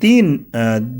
3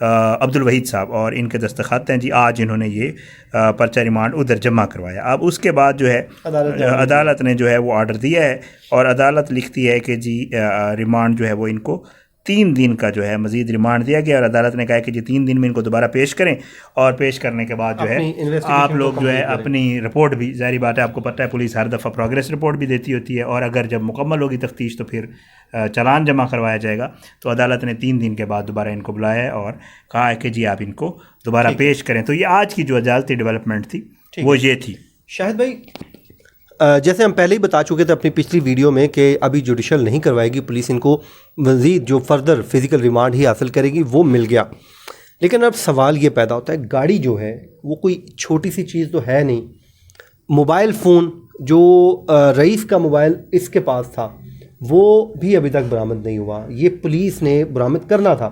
عبد الوحید صاحب، اور ان کے دستخط ہیں جی. آج انہوں نے یہ پرچہ ریمانڈ ادھر جمع کروایا. اب اس کے بعد جو ہے عدالت نے جو ہے وہ آرڈر دیا ہے، اور عدالت لکھتی ہے کہ جی ریمانڈ جو ہے وہ ان کو 3 دن کا جو ہے مزید ریمانڈ دیا گیا، اور عدالت نے کہا کہ جی 3 دن میں ان کو دوبارہ پیش کریں، اور پیش کرنے کے بعد جو ہے آپ لوگ جو ہے اپنی رپورٹ بھی، ظاہری بات ہے آپ کو پتہ ہے پولیس ہر دفعہ پروگریس رپورٹ بھی دیتی ہوتی ہے، اور اگر جب مکمل ہوگی تفتیش تو پھر چالان جمع کروایا جائے گا. تو عدالت نے 3 دن کے بعد دوبارہ ان کو بلایا ہے اور کہا ہے کہ جی آپ ان کو دوبارہ پیش کریں. تو یہ آج کی جو عدالتی ڈیولپمنٹ تھی وہ یہ تھی. شاہد بھائی، جیسے ہم پہلے ہی بتا چکے تھے اپنی پچھلی ویڈیو میں کہ ابھی جوڈیشل نہیں کروائے گی پولیس، ان کو مزید جو فردر فزیکل ریمانڈ ہی حاصل کرے گی، وہ مل گیا. لیکن اب سوال یہ پیدا ہوتا ہے، گاڑی جو ہے وہ کوئی چھوٹی سی چیز تو ہے نہیں. موبائل فون جو رئیس کا موبائل اس کے پاس تھا وہ بھی ابھی تک برآمد نہیں ہوا، یہ پولیس نے برآمد کرنا تھا.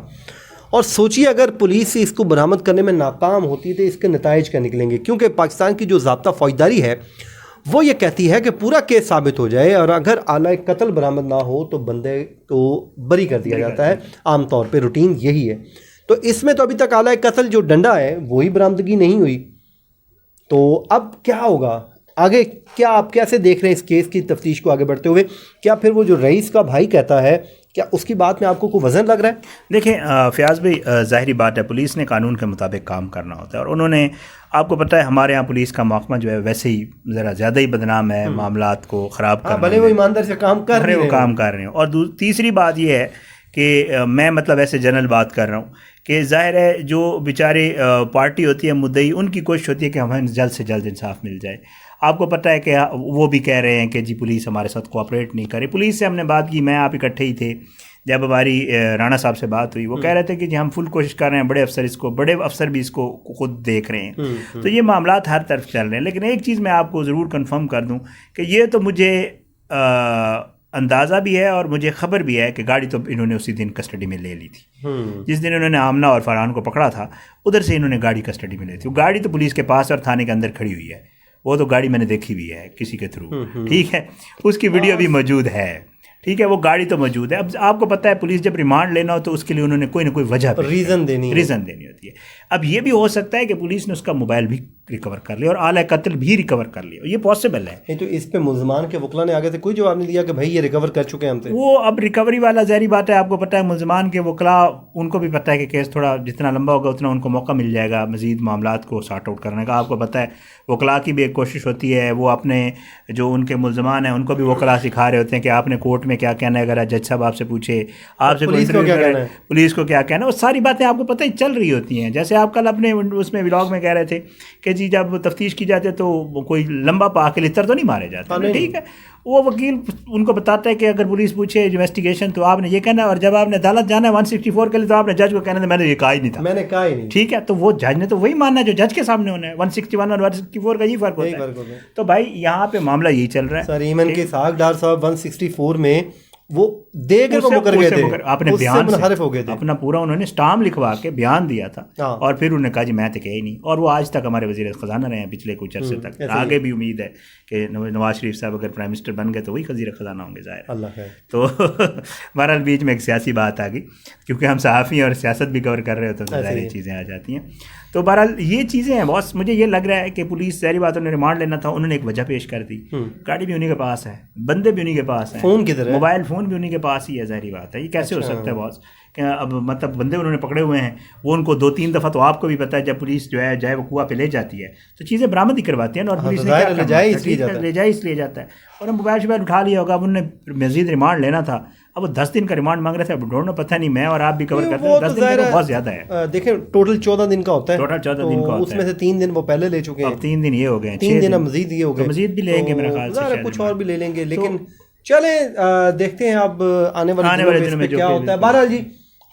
اور سوچیے اگر پولیس اس کو برآمد کرنے میں ناکام ہوتی تو اس کے نتائج کیا نکلیں گے، کیونکہ پاکستان کی جو ضابطہ فوجداری ہے وہ یہ کہتی ہے کہ پورا کیس ثابت ہو جائے اور اگر آلہ قتل برآمد نہ ہو تو بندے کو بری کر دیا جاتا ہے. عام طور پہ روٹین یہی ہے. تو اس میں تو ابھی تک آلہ قتل جو ڈنڈا ہے وہی برآمدگی نہیں ہوئی. تو اب کیا ہوگا آگے؟ کیا آپ کیسے دیکھ رہے ہیں اس کیس کی تفتیش کو آگے بڑھتے ہوئے؟ کیا پھر وہ جو رئیس کا بھائی کہتا ہے، کیا اس کی بات میں آپ کو کوئی وزن لگ رہا ہے؟ دیکھیں فیاض بھائی، ظاہری بات ہے پولیس نے قانون کے مطابق کام کرنا ہوتا ہے، اور انہوں نے، آپ کو پتہ ہے ہمارے ہاں پولیس کا محکمہ جو ہے ویسے ہی ذرا زیادہ ہی بدنام ہے معاملات کو خراب کرنے میں، بھلے وہ ایماندار سے کام کر رہے ہیں، کام کر رہے ہیں. اور تیسری بات یہ ہے کہ میں مطلب ایسے جنرل بات کر رہا ہوں کہ ظاہر ہے جو بیچارے پارٹی ہوتی ہے، مدعی، ان کی کوشش ہوتی ہے کہ ہمیں جلد سے جلد انصاف مل جائے. آپ کو پتہ ہے کہ وہ بھی کہہ رہے ہیں کہ جی پولیس ہمارے ساتھ کوآپریٹ نہیں کرے. پولیس سے ہم نے بات کی، میں آپ اکٹھے ہی تھے جب ہماری رانا صاحب سے بات ہوئی، وہ کہہ رہے تھے کہ جی ہم فل کوشش کر رہے ہیں، بڑے افسر بھی اس کو خود دیکھ رہے ہیں. تو یہ معاملات ہر طرف چل رہے ہیں. لیکن ایک چیز میں آپ کو ضرور کنفرم کر دوں کہ یہ تو مجھے اندازہ بھی ہے اور مجھے خبر بھی ہے کہ گاڑی تو انہوں نے اسی دن کسٹڈی میں لے لی تھی. جس دن انہوں نے آمنہ اور فرحان کو پکڑا تھا ادھر سے انہوں نے گاڑی کسٹڈی میں لی تھی. وہ گاڑی تو پولیس کے پاس اور تھانے کے اندر کھڑی ہوئی ہے، وہ تو گاڑی میں نے دیکھی بھی ہے کسی کے تھرو، ٹھیک ہے، اس کی ویڈیو بھی موجود ہے، ٹھیک ہے، وہ گاڑی تو موجود ہے. اب آپ کو پتہ ہے پولیس جب ریمانڈ لینا ہو تو اس کے لیے انہوں نے کوئی نہ کوئی وجہ ریزن دینی ہوتی ہے. اب یہ بھی ہو سکتا ہے کہ پولیس نے اس کا موبائل بھی ریکور کر لیا اور آلہ قتل بھی ریکور کر لیا، یہ پاسبل ہے. تو اس پہ ملزمان کے وکلا نے آگے سے کوئی جواب نہیں دیا کہ بھائی یہ ریکور کر چکے ہیں ہم سے؟ وہ اب ریکوری والا ظاہری بات ہے، آپ کو پتہ ہے ملزمان کے وکلا، ان کو بھی پتہ ہے کہ کیس تھوڑا جتنا لمبا ہوگا اتنا ان کو موقع مل جائے گا مزید معاملات کو سارٹ آؤٹ کرنے کا. آپ کو پتہ ہے وکلا کی بھی ایک کوشش ہوتی ہے، وہ اپنے جو ان کے ملزمان ہیں ان کو بھی وکلا سکھا رہے ہوتے ہیں کہ آپ نے کورٹ میں کیا کہنا ہے، اگر جج صاحب آپ سے پوچھے، آپ سے پولیس کو کیا کہنا ہے، وہ ساری باتیں آپ کو پتہ ہی چل رہی ہوتی ہیں. جیسے آپ کل اپنے اس میں ولاگ میں کہہ رہے تھے کہ جی جب تفتیش کی جاتی ہے تو کوئی لمبا پا کے لتر تو نہیں مارے جاتے، ٹھیک ہے. وہ وکیل ان کو بتاتا ہے کہ اگر پولیس پوچھے انویسٹیگیشن تو آپ نے یہ کہنا ہے، اور جب آپ نے عدالت جانا ہے 164 کے لیے تو آپ نے جج کو کہنا ہے میں نے یہ کہا ہی نہیں تھا، ٹھیک ہے. تو وہ جج نے تو وہی ماننا ہے جو جج کے سامنے ہونا ہے. 161 اور 164 کا یہ فرق ہوتا ہے. تو بھائی یہاں پہ معاملہ یہی چل رہا ہے. سر ایمن کے اسحاق ڈار صاحب 164 میں وہ دے کر وہ مکر گئے تھے، اپنے بیان سے منحرف ہو گئے تھے، اپنا پورا انہوں نے اسٹامپ لکھوا کے بیان دیا تھا، اور پھر انہوں نے کہا جی میں تو کہا ہی نہیں. اور وہ آج تک ہمارے وزیر خزانہ رہے ہیں پچھلے کچھ عرصے تک. آگے بھی امید ہے کہ نواز شریف صاحب اگر پرائم منسٹر بن گئے تو وہی وزیر خزانہ ہوں گے ظاہر اللہ. تو بہرحال بیچ میں ایک سیاسی بات آ گئی، کیونکہ ہم صحافی ہیں اور سیاست بھی کور کر رہے ہوتے ہیں، ظاہر چیزیں آ جاتی ہیں. تو بہرحال یہ چیزیں ہیں باس. مجھے یہ لگ رہا ہے کہ پولیس ظاہری بات انہوں نے ریمانڈ لینا تھا، انہوں نے ایک وجہ پیش کر دی، گاڑی بھی انہیں کے پاس ہے، بندے بھی انہیں کے پاس ہیں، موبائل فون بھی انہیں کے پاس ہی ہے. ظاہری بات ہے یہ کیسے ہو سکتا ہے باس کہ اب مطلب بندے انہوں نے پکڑے ہوئے ہیں، وہ ان کو 2-3 دفعہ، تو آپ کو بھی پتہ ہے جب پولیس جو ہے جائے وہ کنواں پہ لے جاتی ہے تو چیزیں برآمد ہی کرواتی ہیں نا، اور پولیس نے لے جائے اس لیے جاتا ہے. اور ہم موبائل شوبائل اٹھا لیا ہوگا. اب انہوں نے مزید ریمانڈ لینا تھا، اب وہ 10 دن کا ریمانڈ مانگ رہے تھے. اب ڈونٹ پتہ نہیں، میں اور آپ بھی کور کرتے ہیں 10 دن کا بہت زیادہ ہے. دیکھیں ٹوٹل 14 دن کا ہوتا ہے، ٹوٹل 14 دن کا ہوتا ہے، اس میں سے 3 دن وہ پہلے لے چکے ہیں، اب 3 دن یہ ہو گئے ہیں، 3 دن مزید یہ ہو گئے، مزید بھی لیں گے میرے خیال سے، کچھ اور بھی لے لیں گے. لیکن چلیں دیکھتے ہیں اب آنے والے دنوں میں کیا ہوتا ہے. بہرحال جی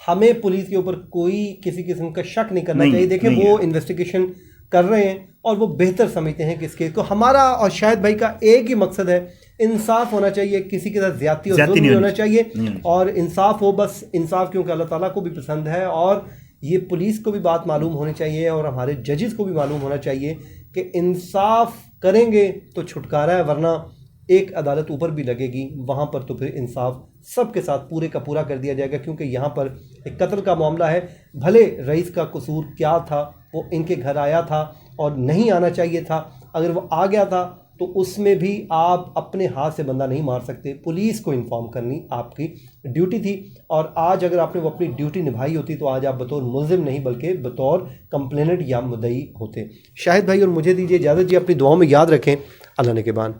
ہمیں پولیس کے اوپر کوئی کسی قسم کا شک نہیں کرنا چاہیے. دیکھیں وہ انویسٹیگیشن کر رہے ہیں اور وہ بہتر سمجھتے ہیں کہ اس کیس کو. ہمارا اور شاہد بھائی کا ایک ہی مقصد ہے، انصاف ہونا چاہیے، کسی کے ساتھ زیادتی اور ظلم نہیں ہونا چاہیے، اور انصاف ہو، بس انصاف کیونکہ اللہ تعالیٰ کو بھی پسند ہے، اور یہ پولیس کو بھی بات معلوم ہونی چاہیے اور ہمارے ججز کو بھی معلوم ہونا چاہیے کہ انصاف کریں گے تو چھٹکارا ہے، ورنہ ایک عدالت اوپر بھی لگے گی وہاں پر تو پھر انصاف سب کے ساتھ پورے کا پورا کر دیا جائے گا، کیونکہ یہاں پر ایک قتل کا معاملہ ہے۔ بھلے رئیس کا قصور کیا تھا، وہ ان کے گھر آیا تھا اور نہیں آنا چاہیے تھا، اگر وہ آ گیا تھا تو اس میں بھی آپ اپنے ہاتھ سے بندہ نہیں مار سکتے، پولیس کو انفارم کرنی آپ کی ڈیوٹی تھی، اور آج اگر آپ نے وہ اپنی ڈیوٹی نبھائی ہوتی تو آج آپ بطور ملزم نہیں بلکہ بطور کمپلیننٹ یا مدعی ہوتے۔ شاہد بھائی اور مجھے دیجیے اجازت جی، اپنی دعاؤں میں یاد رکھیں۔ اللہ نگہبان۔